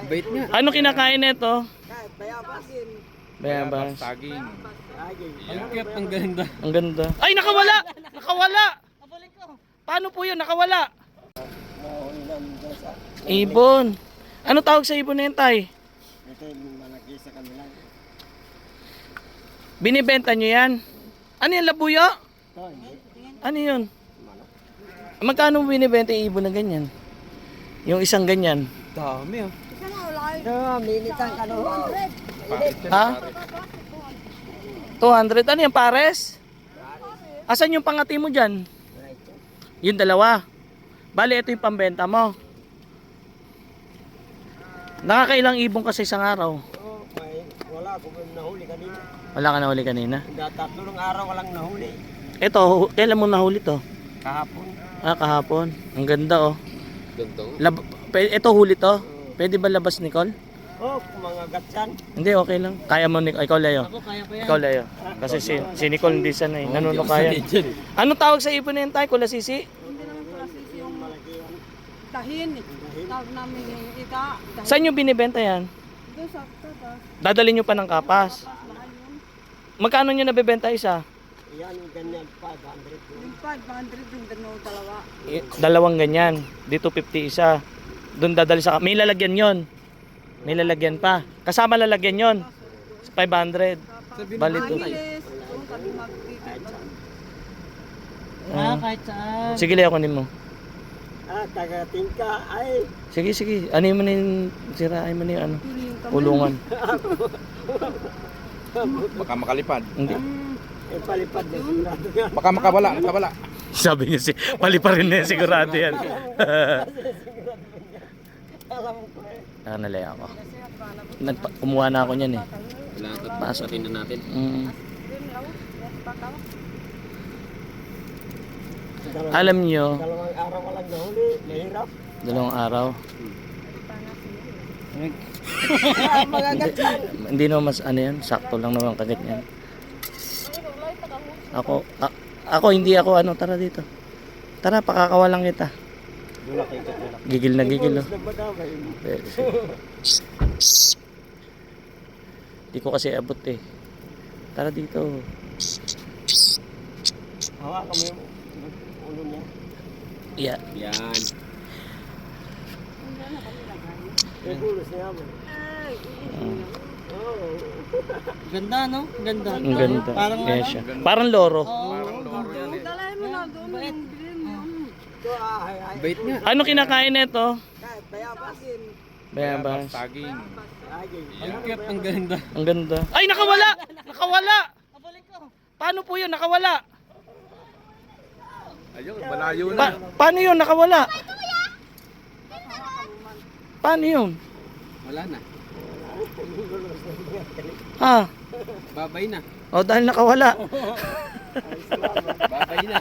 Bait nga. Ano kinakain nito? Bayabas. Bayabas. Saging. Ang cute, ang ganda. Ang ganda. Ay, nakawala! Nakawala! Paano po yun? Nakawala! Ibon. Ano tawag sa ibon na yun, tay? Ito yung malaki sa kanila. Binibenta nyo yan? Ano yan, labuyo? Ano yun? Magkano binibenta yung ibon na ganyan? Yung isang ganyan? Dami oh. Ito, minitang kanuho. Ha? 200? Ano yan, pares? Asan yung pangati mo dyan? Yung dalawa. Bale, ito yung pambenta mo. Nakakailang ibon ka sa isang araw? Wala akong nahuli kanina. Wala ka nahuli kanina? Tatlong araw walang nahuli. Ito, kailan mo nahuli to? Kahapon. Ah, kahapon. Ang ganda oh. Ganda oh. Ito huli to? Pwede ba labas, Nicole? Oh, mga gatsan. Hindi, okay lang. Kaya mo, ikaw Leo. Ako kaya pa yan. Ikaw Leo. Kasi si Nicole hindi sanay. Nanuno kaya. Anong tawag sa ibon na yan tayo? Kulasisi? Hindi naman pala sisi yung tahin. Tawag namin yung ika. Tahin. Saan nyo binibenta yan? Doon sa tatas. Dadalhin nyo pa ng kapas. Mahal yun. Magkano nyo nabibenta isa? Yan, ganyan, 500. Yung 500 yung dalawa. Dalawang ganyan. Dito 50 isa. Doon dadali sa... May lalagyan yon. May lalagyan pa. Kasama lalagyan yon. 500. Bali to. Angeles. Doon kami magtitip. Kahit saan. Sige Leo, kunin mo. Taga-tingka. Ay, Sige, sige. Ano yung manin... Sirain mo na yung ano? Pili yung kamay. Kulungan. Baka makalipad. Hindi. palipad na sigurado nga. Baka makawala, nakawala. Sabi niya si... Mali pa rin na sigurado yan. Alam ko eh. Nalay ako. Kumuha na ako niyan eh. Pasok na natin. Alam niyo, Dalawang araw walang nahuli. Mahirap. 2 araw. Mga gatsan. Hindi naman mas ano yan, sakto lang naman kagat yan. Ako hindi ako ano, tara dito. Tara, pakakawalan kita. Gigil na gigil oh. Hindi ko kasi abot eh. Tara dito. Hawa kami yung ulo niya. Yeah. Yan. May bulos niya mo. Ganda no? Ganda. Ang ganda. Parang Yan siya. Parang loro. Parang loro yan eh. Dalahin mo na doon. Yung bilhin mo. Ito ay. Bait nga. Ano kinakain nito? Kahit bayabas. Bayabas. Saging. Lagi. Ang cute, ang ganda. Ang ganda. Ay, nakawala! Nakawala! Paano po yun? Nakawala! Ayun, malayo na. Paano yun? Nakawala? Paano yun? Wala na. Ha? Babay na. O, dahil nakawala. Babay na.